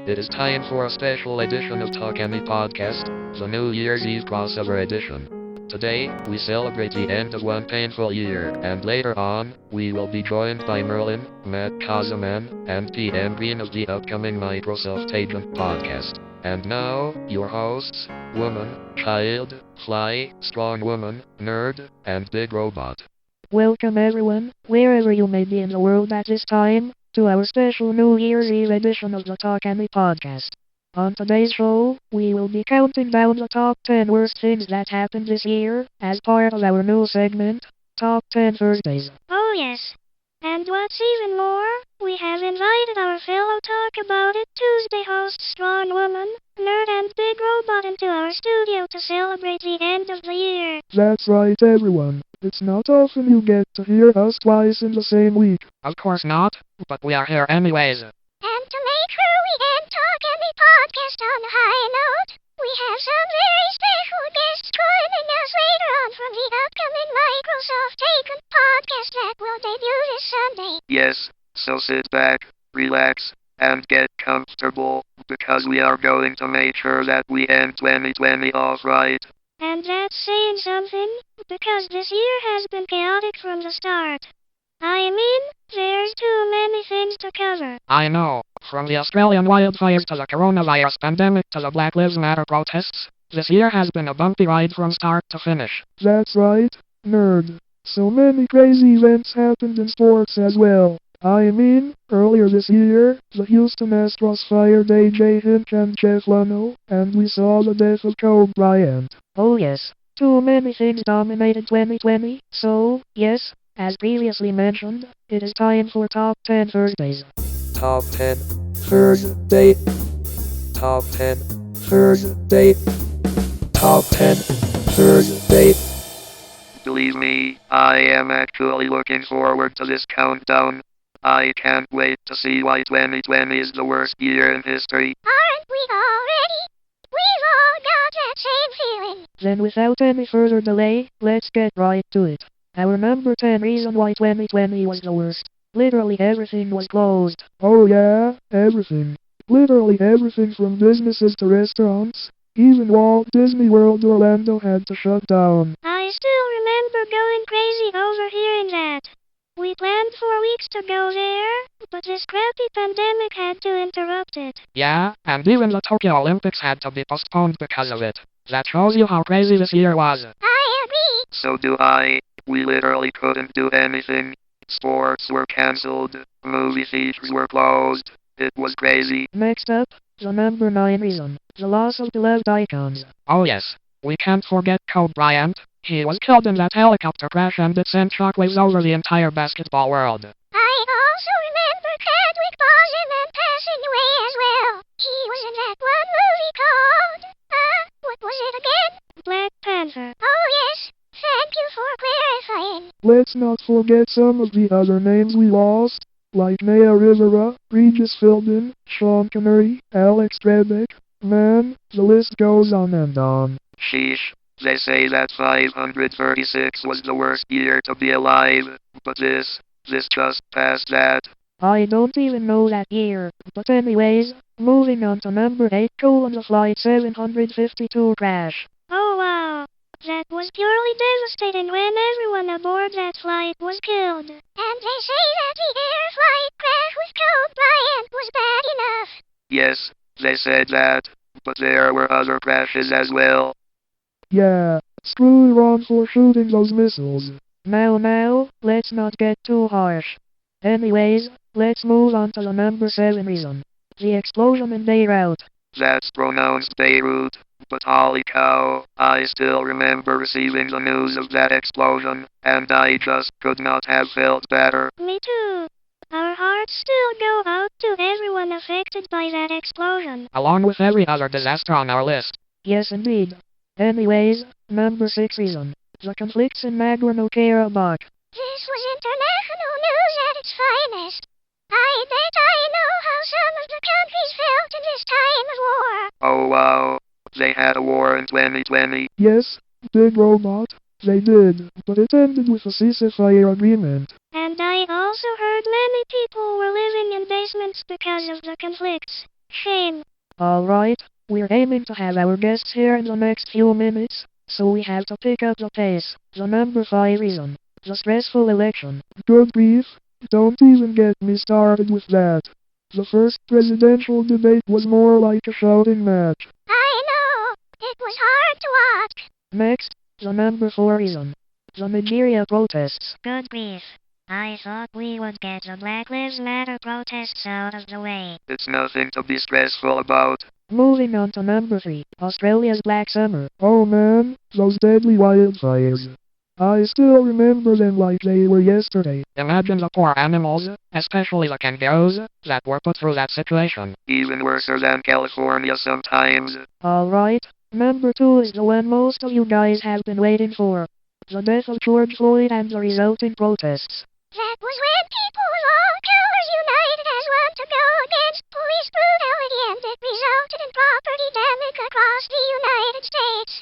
It is time for a special edition of TalkAny Podcasts, the New Year's Eve crossover edition. Today, we celebrate the end of one painful year, and later on, we will be joined by Merlin, Matt Kazaman, and PM Green of the upcoming Microsoft Agent podcast. And now, your hosts, Woman, Child, Fly, Strong Woman, Nerd, and Big Robot. Welcome everyone, wherever you may be in the world at this time, to our special New Year's Eve edition of the TalkAny Podcast. On today's show, we will be counting down the top 10 worst things that happened this year, as part of our new segment, Top 10 Thursdays. Oh yes. And what's even more, we have invited our fellow Talk About It Tuesday hosts Strong Woman, Nerd and Big Robot into our studio to celebrate the end of the year. That's right, everyone. It's not often you get to hear us twice in the same week. Of course not, but we are here anyways. And to make sure we end TalkAny Podcast on a high note, we have some very special guests joining us later on from the upcoming Microsoft Agent podcast that will debut this Sunday. Yes, so sit back, relax, and get comfortable, because we are going to make sure that we end 2020 off right. And that's saying something, because this year has been chaotic from the start. I mean, there's too many things to cover. I know. From the Australian wildfires to the coronavirus pandemic to the Black Lives Matter protests, this year has been a bumpy ride from start to finish. That's right, Nerd. So many crazy events happened in sports as well. I mean, earlier this year, the Houston Astros fired AJ Hinch and Jeff Luhnow, and we saw the death of Kobe Bryant. Oh yes, too many things dominated 2020, so, yes, as previously mentioned, it is time for Top 10 Thursdays. Top 10 Thursday. Top 10 Thursday. Top 10 Thursday. Believe me, I am actually looking forward to this countdown. I can't wait to see why 2020 is the worst year in history. Aren't we all ready? We've all got that same feeling. Then without any further delay, let's get right to it. Our number 10 reason why 2020 was the worst. Literally everything was closed. Oh yeah, everything. Literally everything from businesses to restaurants. Even Walt Disney World Orlando had to shut down. I still remember going crazy over hearing that. We planned for weeks to go there, but this crappy pandemic had to interrupt it. Yeah, and even the Tokyo Olympics had to be postponed because of it. That shows you how crazy this year was. I agree. So do I. We literally couldn't do anything. Sports were cancelled, movie theaters were closed. It was crazy. Next up, the number 9 reason. The loss of beloved icons. Oh yes, we can't forget Kobe Bryant. He was killed in that helicopter crash and it sent shockwaves over the entire basketball world. I also remember Chadwick Boseman passing away as well. He was in that one movie called, what was it again? Black Panther. Oh yes, thank you for clarifying. Let's not forget some of the other names we lost, like Naya Rivera, Regis Philbin, Sean Connery, Alex Trebek. Man, the list goes on and on. Sheesh. They say that 536 was the worst year to be alive, but this just passed that. I don't even know that year, but anyways, moving on to number 8, the Flight 752 crash. Oh wow. That was purely devastating when everyone aboard that flight was killed. And they say that the air flight crash with Kobe Bryant was bad enough. Yes, they said that, but there were other crashes as well. Yeah, screw Iran for shooting those missiles. Now, let's not get too harsh. Anyways, let's move on to the number 7 reason. The explosion in Beirut. That's pronounced Beirut, but holy cow, I still remember receiving the news of that explosion, and I just could not have felt better. Me too. Our hearts still go out to everyone affected by that explosion. Along with every other disaster on our list. Yes indeed. Anyways, number 6 reason. The conflicts in Nagorno-Karabakh. This was international news at its finest. I bet I know how some of the countries felt in this time of war. Oh wow, they had a war in 2020. Yes, Big Robot, they did, but it ended with a ceasefire agreement. And I also heard many people were living in basements because of the conflicts. Shame. Alright, we're aiming to have our guests here in the next few minutes, so we have to pick up the pace. The number 5 reason. The stressful election. Good grief, don't even get me started with that. The first presidential debate was more like a shouting match. I know. It was hard to watch. Next, the number 4 reason. The Nigeria protests. Good grief. I thought we would get the Black Lives Matter protests out of the way. It's nothing to be stressful about. Moving on to number 3. Australia's Black Summer. Oh man, those deadly wildfires. I still remember them like they were yesterday. Imagine the poor animals, especially the kangaroos, that were put through that situation. Even worse than California sometimes. Alright, number 2 is the one most of you guys have been waiting for. The death of George Floyd and the resulting protests. That was when people of all colors united as one to go against police brutality, and it resulted in property damage across the United States.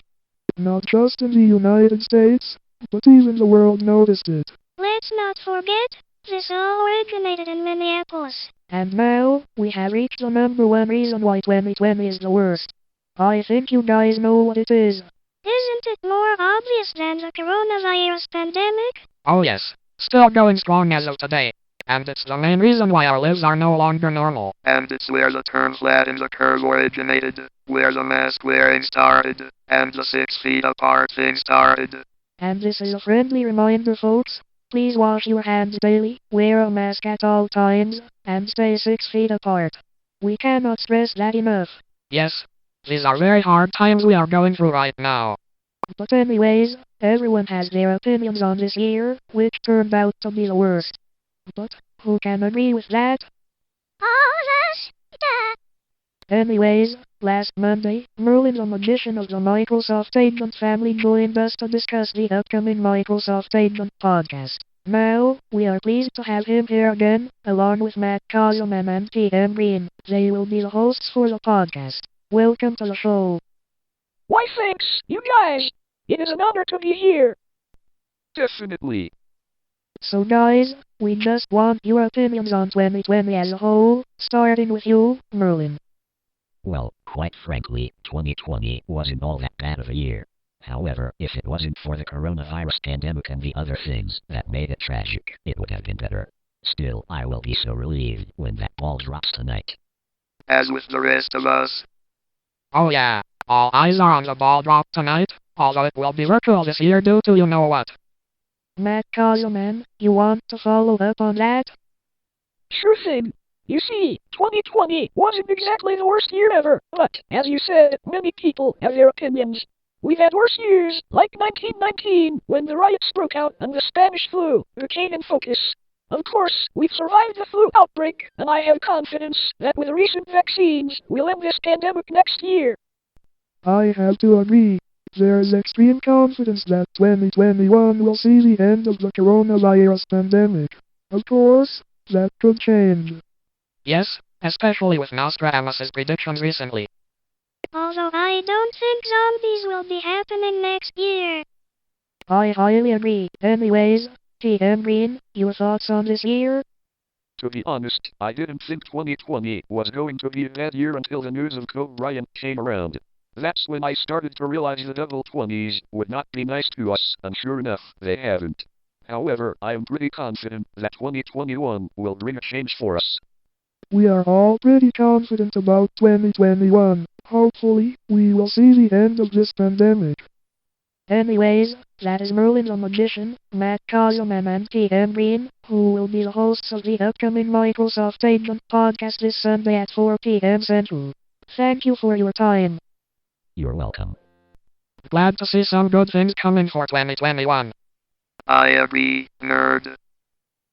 Not just in the United States, but even the world noticed it. Let's not forget, this all originated in Minneapolis. And now, we have reached the number 1 reason why 2020 is the worst. I think you guys know what it is. Isn't it more obvious than the coronavirus pandemic? Oh yes, still going strong as of today. And it's the main reason why our lives are no longer normal. And it's where the term flatten the curve originated, where the mask wearing started, and the 6 feet apart thing started. And this is a friendly reminder, folks. Please wash your hands daily, wear a mask at all times, and stay 6 feet apart. We cannot stress that enough. Yes, these are very hard times we are going through right now. But anyways, everyone has their opinions on this year, which turned out to be the worst. But who can agree with that? All of us? Duh. Anyways, last Monday, Merlin the magician of the Microsoft Agent family joined us to discuss the upcoming Microsoft Agent podcast. Now, we are pleased to have him here again, along with Matt Kozelman and PM Green. They will be the hosts for the podcast. Welcome to the show. Why thanks, you guys. It is an honor to be here. Definitely. So guys, we just want your opinions on 2020 as a whole, starting with you, Merlin. Well, quite frankly, 2020 wasn't all that bad of a year. However, if it wasn't for the coronavirus pandemic and the other things that made it tragic, it would have been better. Still, I will be so relieved when that ball drops tonight. As with the rest of us. Oh yeah, all eyes are on the ball drop tonight, although it will be virtual this year due to you know what. Matt Kozelman, you want to follow up on that? Sure thing. You see, 2020 wasn't exactly the worst year ever, but, as you said, many people have their opinions. We've had worse years, like 1919, when the riots broke out and the Spanish flu became in focus. Of course, we've survived the flu outbreak, and I have confidence that with recent vaccines, we'll end this pandemic next year. I have to agree. There's extreme confidence that 2021 will see the end of the coronavirus pandemic. Of course, that could change. Yes, especially with Nostradamus' predictions recently. Although I don't think zombies will be happening next year. I highly agree. Anyways, TM Green, your thoughts on this year? To be honest, I didn't think 2020 was going to be a bad year until the news of Kobe Bryant came around. That's when I started to realize the double 20s would not be nice to us, and sure enough, they haven't. However, I am pretty confident that 2021 will bring a change for us. We are all pretty confident about 2021. Hopefully, we will see the end of this pandemic. Anyways, that is Merlin the Magician, Matt Kozelman and TM Green, who will be the hosts of the upcoming Microsoft Agent podcast this Sunday at 4 p.m. Central. Thank you for your time. You're welcome. Glad to see some good things coming for 2021. I agree, nerd.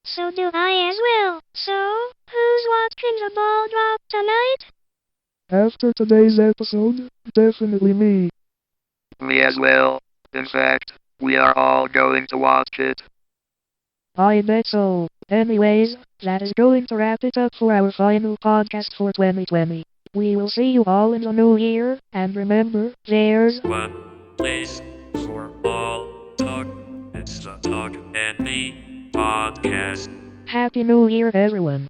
So do I as well. So, who's watching the ball drop tonight? After today's episode, definitely me. Me as well. In fact, we are all going to watch it. I bet so. Anyways, that is going to wrap it up for our final podcast for 2020. We will see you all in the new year, and remember, there's one place for all talk. It's the TalkAny Podcast. Happy New Year, everyone.